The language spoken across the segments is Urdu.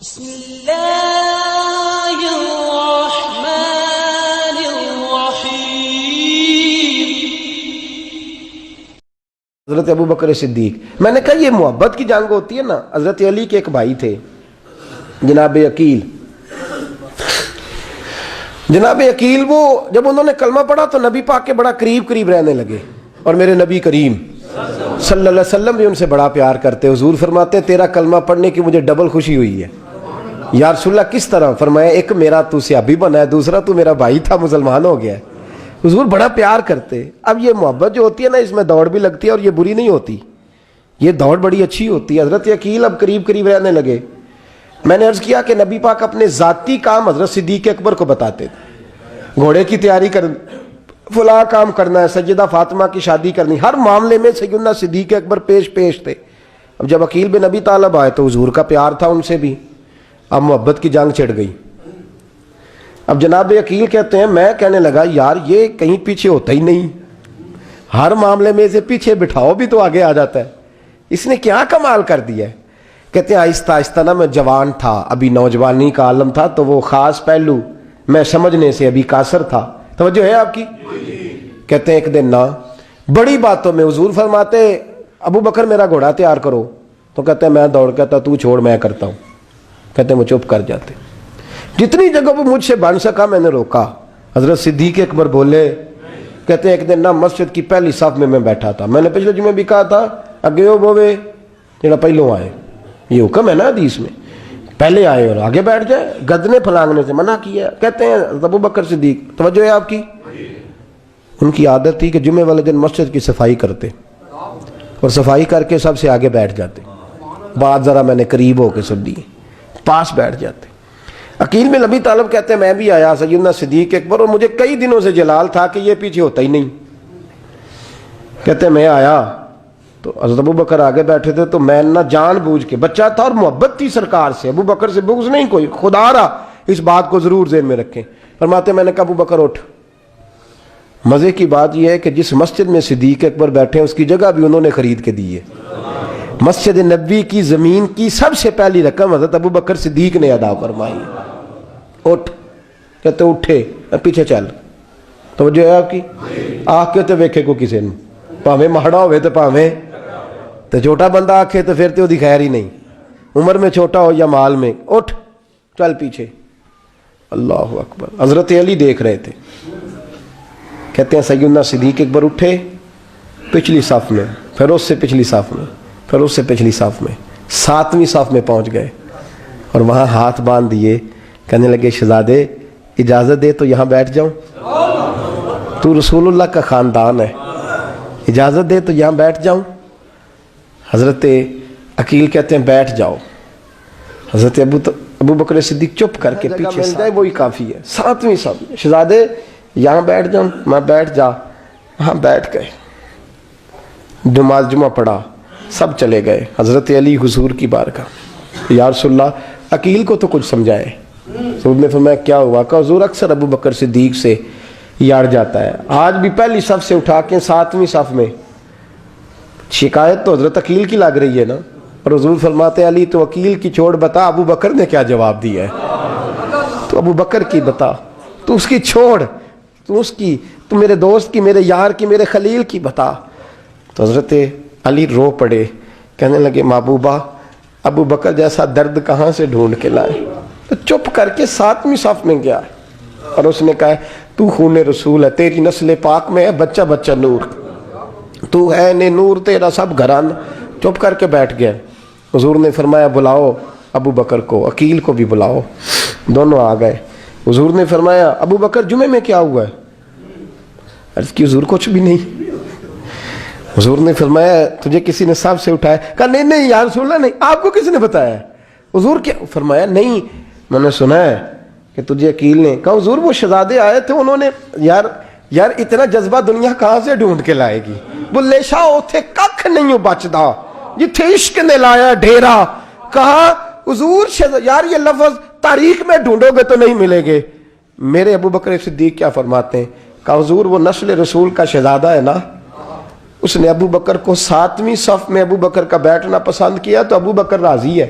بسم اللہ الرحمن الرحیم۔ حضرت ابو بکر صدیق، میں نے کہا یہ محبت کی جنگ ہوتی ہے نا۔ حضرت علی کے ایک بھائی تھے جناب عقیل۔ جناب عقیل وہ جب انہوں نے کلمہ پڑھا تو نبی پاک کے بڑا قریب رہنے لگے، اور میرے نبی کریم صلی اللہ علیہ وسلم بھی ان سے بڑا پیار کرتے۔ حضور فرماتے تیرا کلمہ پڑھنے کی مجھے ڈبل خوشی ہوئی ہے۔ یا رسول اللہ کس طرح؟ فرمایا ایک میرا تو صحابی بنا ہے، دوسرا تو میرا بھائی تھا مسلمان ہو گیا ہے۔ حضور بڑا پیار کرتے۔ اب یہ محبت جو ہوتی ہے نا، اس میں دوڑ بھی لگتی ہے اور یہ بری نہیں ہوتی، یہ دوڑ بڑی اچھی ہوتی ہے۔ حضرت عقیل اب قریب رہنے لگے۔ میں نے عرض کیا کہ نبی پاک اپنے ذاتی کام حضرت صدیق اکبر کو بتاتے تھے، گھوڑے کی تیاری کر، فلاں کام کرنا ہے، سیدہ فاطمہ کی شادی کرنی، ہر معاملے میں سیدنا صدیق اکبر پیش تھے۔ اب جب عقیل بن ابی طالب آئے تو حضور کا پیار تھا ان سے بھی، اب محبت کی جنگ چھڑ گئی۔ اب جناب عقیل کہتے ہیں میں کہنے لگا یار یہ کہیں پیچھے ہوتا ہی نہیں، ہر معاملے میں اسے پیچھے بٹھاؤ بھی تو آگے آ جاتا ہے، اس نے کیا کمال کر دیا ہے۔ کہتے ہیں آہستہ آہستہ نا میں جوان تھا، ابھی نوجوانی کا عالم تھا، تو وہ خاص پہلو میں سمجھنے سے ابھی قاصر تھا۔ توجہ ہے آپ کی؟ کہتے ہیں ایک دن نا بڑی باتوں میں حضور فرماتے ابو بکر میرا گھوڑا تیار کرو، تو کہتے ہیں میں دوڑ کہتا تو چھوڑ میں کرتا ہوں۔ کہتے ہیں وہ چپ کر جاتے۔ جتنی جگہ وہ مجھ سے بن سکا میں نے روکا۔ حضرت صدیق اکبر بولے، کہتے ہیں ایک دن نا مسجد کی پہلی صف میں بیٹھا تھا، میں نے پچھلے جمعے بھی کہا تھا اگے ہو بوے جڑا پہلوں آئے، یہ حکم ہے نا حدیث میں، پہلے آئے اور آگے بیٹھ جائے، گدنے پھلانگنے سے منع کیا۔ کہتے ہیں ابو بکر صدیق، توجہ ہے آپ کی، ان کی عادت تھی کہ جمعے والے دن مسجد کی صفائی کرتے اور صفائی کر کے سب سے آگے بیٹھ جاتے۔ بات ذرا میں نے قریب ہو کے سن لی، پاس بیٹھ جاتے۔ عقیل بن ابی طالب کہتے ہیں میں بھی آیا سیدنا صدیق اکبر، اور مجھے کئی دنوں سے جلال تھا کہ یہ پیچھے ہوتا ہی نہیں۔ کہتے ہیں میں آیا تو حضرت ابو بکر آگے بیٹھے تھے، تو میں نہ جان بوجھ کے، بچہ تھا اور محبت تھی سرکار سے، ابو بکر سے بغض نہیں کوئی، خدا را اس بات کو ضرور ذہن میں رکھیں۔ فرماتے میں نے کہا ابو بکر اٹھ۔ مزے کی بات یہ ہے کہ جس مسجد میں صدیق اکبر بیٹھے ہیں اس کی جگہ بھی انہوں نے خرید کے دی ہے۔ مسجد نبوی کی زمین کی سب سے پہلی رقم حضرت ابو بکر صدیق نے ادا فرمائی۔ اٹھ، کہتے اٹھے، پیچھے چل۔ توجہ ہے آپ کی؟ آنکھ کے تو ویکھے کو کسی نے، پاویں ماڑا ہوئے تو پاویں تو چھوٹا بندہ آنکھے تو پھر تو دی خیر ہی نہیں، عمر میں چھوٹا ہو یا مال میں۔ اٹھ چل پیچھے۔ اللہ اکبر۔ حضرت علی دیکھ رہے تھے۔ کہتے ہیں سیدنا صدیق اکبر اٹھے، پچھلی صف میں، پھر اس سے پچھلی صف میں، پھر اس سے پچھلی صف میں، 7ویں صف میں پہنچ گئے اور وہاں ہاتھ باندھ دیے، کہنے لگے شہزادے اجازت دے تو یہاں بیٹھ جاؤں، تو رسول اللہ کا خاندان ہے، اجازت دے تو یہاں بیٹھ جاؤں۔ حضرت عقیل کہتے ہیں بیٹھ جاؤ۔ حضرت ابو بکر صدیق چپ کر کے پیچھے مل جائے وہی کافی ہے، 7ویں صف میں، شہزادے یہاں بیٹھ جاؤں، میں بیٹھ جا۔ وہاں بیٹھ گئے، نماز جمعہ پڑھا، سب چلے گئے۔ حضرت علی حضور کی بارگاہ، یا رسول اللہ عقیل کو تو کچھ سمجھائے۔ حضور نے فرمایا کیا ہوا؟ کہ حضور اکثر ابو بکر صدیق سے یار جاتا ہے، آج بھی پہلی صف سے اٹھا کے 7ویں صف میں۔ شکایت تو حضرت عقیل کی لگ رہی ہے نا، اور حضور فرماتے ہیں علی تو عقیل کی چھوڑ، بتا ابو بکر نے کیا جواب دیا ہے، تو ابو بکر کی بتا، تو اس کی چھوڑ، تو اس کی، تو میرے دوست کی، میرے یار کی، میرے خلیل کی بتا۔ تو حضرت علی رو پڑے، کہنے لگے محبوبہ ابو بکر جیسا درد کہاں سے ڈھونڈ کے لائے۔ تو چپ کر کے 7ویں صف میں گیا اور اس نے کہا تو خون رسول ہے، تیری نسل پاک میں ہے بچہ بچہ نور، تو ہے نے نور تیرا سب گھرانہ۔ چپ کر کے بیٹھ گئے۔ حضور نے فرمایا بلاؤ ابو بکر کو، عقیل کو بھی بلاؤ۔ دونوں آ گئے۔ حضور نے فرمایا ابو بکر جمعے میں کیا ہوا ہے؟ عرض کی حضور کچھ بھی نہیں۔ حضور نے فرمایا تجھے کسی نے صف سے اٹھایا؟ کہا نہیں یا رسول اللہ نہیں، آپ کو کس نے بتایا؟ حضور کیا؟ فرمایا نہیں میں نے سنا ہے کہ تجھے عقیل نے کہا۔ حضور وہ شہزادے آئے تھے، انہوں نے یار اتنا جذبہ دنیا کہاں سے ڈھونڈ کے لائے گی؟ بلے شاہ اوتھے ککھ نہیں بچدا جتھے عشق نے لایا ڈھیرا۔ کہا حضور یار یہ لفظ تاریخ میں ڈھونڈو گے تو نہیں ملے گے۔ میرے ابو بکر صدیق کیا فرماتے ہیں؟ کہا حضور وہ نسل رسول کا شہزادہ ہے نا، اس نے ابو بکر کو 7ویں صف میں ابو بکر کا بیٹھنا پسند کیا تو ابو بکر راضی ہے۔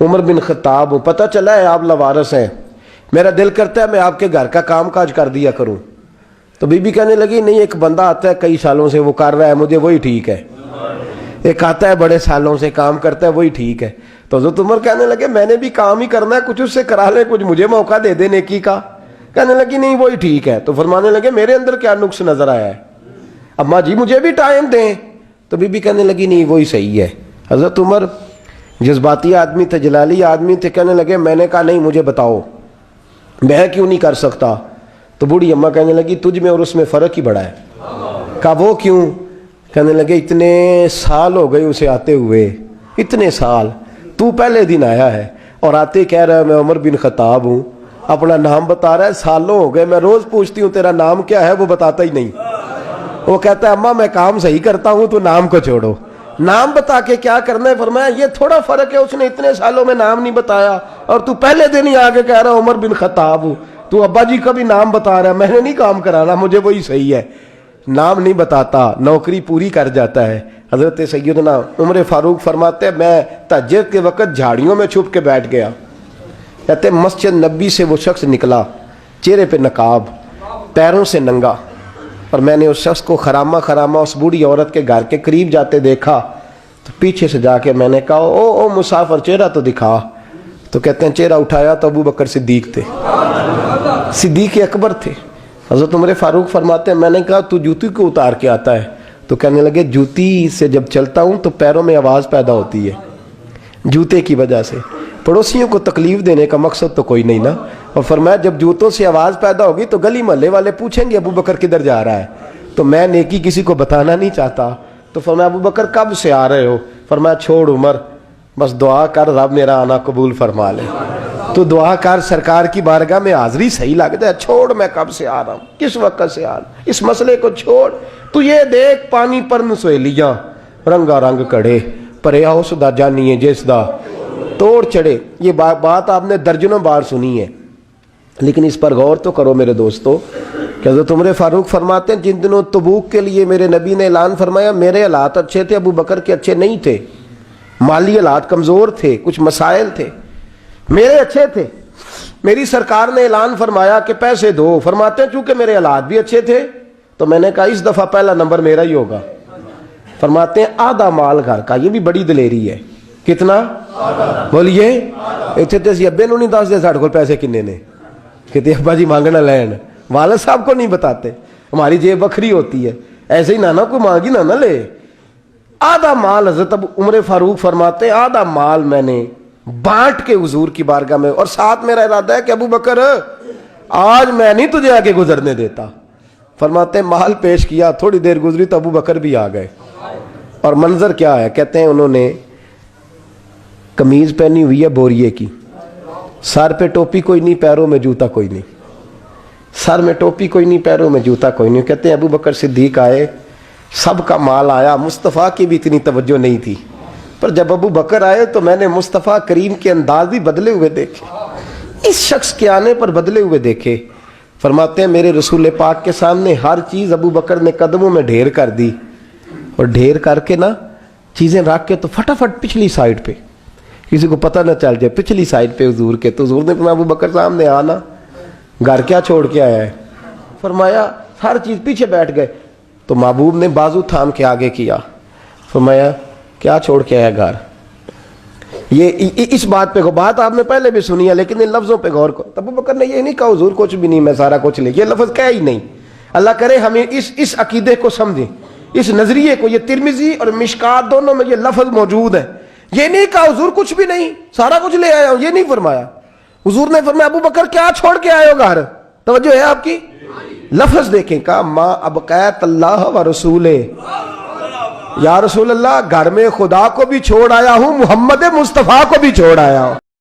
عمر بن خطاب ہوں, پتہ چلا ہے آپ لوارث ہیں, میرا دل کرتا ہے میں آپ کے گھر کا کام کاج کر دیا کروں. تو بی بی کہنے لگی نہیں, ایک بندہ آتا ہے کئی سالوں سے وہ کر رہا ہے, مجھے وہی ٹھیک ہے. ایک آتا ہے بڑے سالوں سے کام کرتا ہے, وہی ٹھیک ہے. تو حضرت عمر کہنے لگے میں نے بھی کام ہی کرنا ہے, کچھ اس سے کرا لیں, کچھ مجھے موقع دے دے نیکی کا. کہنے لگی نہیں وہی ٹھیک ہے. تو فرمانے لگے میرے اندر کیا نقص نظر آیا ہے, اماں جی مجھے بھی ٹائم دیں. تو بی بی کہنے لگی نہیں وہی صحیح ہے. حضرت عمر جذباتی آدمی تھے, جلالی آدمی تھے, کہنے لگے میں نے کہا نہیں مجھے بتاؤ میں کیوں نہیں کر سکتا. تو بوڑھی اماں کہنے لگی تجھ میں اور اس میں فرق ہی بڑا ہے. کہا وہ کیوں؟ کہنے لگے اتنے سال ہو گئے اسے آتے ہوئے, اتنے سال, تو پہلے دن آیا ہے اور آتے کہہ رہا ہے میں عمر بن خطاب ہوں, اپنا نام بتا رہا ہے, سالوں ہو گئے, میں روز پوچھتی ہوں تیرا نام کیا ہے, وہ بتاتا ہی نہیں. وہ کہتا ہے اماں میں کام صحیح کرتا ہوں, تو نام کو چھوڑو, نام بتا کے کیا کرنا ہے. فرمایا یہ تھوڑا فرق ہے, اس نے اتنے سالوں میں نام نہیں بتایا اور تو پہلے دن ہی آگے کہہ رہا عمر بن خطاب ہوں. تو ابا جی کا بھی نام بتا رہا ہے, میں نے نہیں کام کرانا, مجھے وہی صحیح ہے. نام نہیں بتاتا, نوکری پوری کر جاتا ہے. حضرت سیدنا عمر فاروق فرماتے ہیں میں تہجد کے وقت جھاڑیوں میں چھپ کے بیٹھ گیا. کہتے ہیں مسجد نبی سے وہ شخص نکلا, چہرے پہ نقاب, پیروں سے ننگا, اور میں نے اس شخص کو خرامہ خرامہ اس بوڑھی عورت کے گھر کے قریب جاتے دیکھا. تو پیچھے سے جا کے میں نے کہا او مسافر چہرہ تو دکھا. تو کہتے ہیں چہرہ اٹھایا تو ابو بکر صدیق تھے, صدیق اکبر تھے. حضرت عمر فاروق فرماتے ہیں میں نے کہا تو جوتی کو اتار کے آتا ہے؟ تو کہنے لگے جوتی سے جب چلتا ہوں تو پیروں میں آواز پیدا ہوتی ہے, جوتے کی وجہ سے. پڑوسیوں کو تکلیف دینے کا مقصد تو کوئی نہیں نا. اور فرمایا جب جوتوں سے آواز پیدا ہوگی تو گلی محلے والے پوچھیں گے ابو بکر کدھر جا رہا ہے, تو میں نیکی کسی کو بتانا نہیں چاہتا. تو فرمایا ابو بکر کب سے آ رہے ہو؟ فرمایا چھوڑ عمر, بس دعا کر رب میرا آنا قبول فرما لے. تو دعا کر سرکار کی بارگاہ میں حاضری صحیح لگ جائے, چھوڑ میں کب سے آ رہا ہوں, کس وقت سے آ رہا ہوں, اس مسئلے کو چھوڑ. تو یہ دیکھ پانی پر نسویلیاں رنگا رنگ کڑے, پریا اس دا جانی ہے جس دا توڑ چڑھے. یہ بات آپ نے درجنوں بار سنی ہے, لیکن اس پر غور تو کرو میرے دوستو کہ حضرت عمر فاروق فرماتے ہیں جن دنوں تبوک کے لیے میرے نبی نے اعلان فرمایا میرے حالات اچھے تھے, ابو بکر کے اچھے نہیں تھے, مالی حالات کمزور تھے, کچھ مسائل تھے, میرے اچھے تھے. میری سرکار نے اعلان فرمایا کہ پیسے دو. فرماتے ہیں چونکہ میرے حالات بھی اچھے تھے تو میں نے کہا اس دفعہ پہلا نمبر میرا ہی ہوگا. فرماتے ہیں آدھا مال گھر کا, یہ بھی بڑی دلیری ہے. کتنا بولیے؟ اتنے تو اسی ابے نو نہیں دس دے ساڑھے کو پیسے کنے نے, کہتے ابا جی مانگنا لین, والد صاحب کو نہیں بتاتے, ہماری جیب بکھری ہوتی ہے, ایسے ہی نانا کوئی مانگی نہ لے. آدھا مال حضرت عمر فاروق فرماتے ہیں آدھا مال میں نے بانٹ کے حضور کی بارگاہ میں, اور ساتھ میرا ارادہ ہے کہ ابو بکر آج میں نہیں تجھے آگے گزرنے دیتا. فرماتے ہیں مال پیش کیا, تھوڑی دیر گزری تو ابو بکر بھی آ گئے. اور منظر کیا ہے؟ کہتے ہیں انہوں نے قمیض پہنی ہوئی ہے بوریے کی, سر پہ ٹوپی کوئی نہیں, پیروں میں جوتا کوئی نہیں, سر میں ٹوپی کوئی نہیں, پیروں میں جوتا کوئی نہیں. کہتے ہیں ابو بکر صدیق آئے, سب کا مال آیا, مصطفیٰ کی بھی اتنی توجہ نہیں تھی, پر جب ابو بکر آئے تو میں نے مصطفیٰ کریم کے انداز بھی بدلے ہوئے دیکھے, اس شخص کے آنے پر بدلے ہوئے دیکھے. فرماتے ہیں میرے رسول پاک کے سامنے ہر چیز ابو بکر نے قدموں میں ڈھیر کر دی, اور ڈھیر کر کے نا چیزیں رکھ کے تو فٹافٹ پچھلی سائڈ پہ, کسی کو پتہ نہ چل جائے, پچھلی سائڈ پہ حضور کے. تو حضور نے فرمایا ابو بکر سامنے آنا, گھر کیا چھوڑ کے آیا ہے؟ فرمایا ہر چیز, پیچھے بیٹھ گئے. تو محبوب نے بازو تھام کے آگے کیا, فرمایا کیا چھوڑ کے آیا گھر؟ یہ اس بات پہ بات آپ نے پہلے بھی سنی ہے, لیکن ان لفظوں پہ غور کرو. ابو بکر نے یہ نہیں کہا حضور کچھ بھی نہیں, میں سارا کچھ لے, یہ لفظ کہا ہی نہیں. اللہ کرے ہمیں اس عقیدے کو سمجھیں, اس نظریے کو. یہ ترمذی اور مشکات دونوں میں یہ لفظ موجود ہے. یہ نہیں کہا حضور کچھ بھی نہیں, سارا کچھ لے آیا ہوں, یہ نہیں فرمایا. حضور نے فرمایا ابو بکر کیا چھوڑ کے آئے ہو گھر؟ توجہ ہے آپ کی؟ لفظ دیکھیں, کہا ما ابقیت اللہ و رسولہ, یا رسول اللہ گھر میں خدا کو بھی چھوڑ آیا ہوں, محمد مصطفیٰ کو بھی چھوڑ آیا ہوں.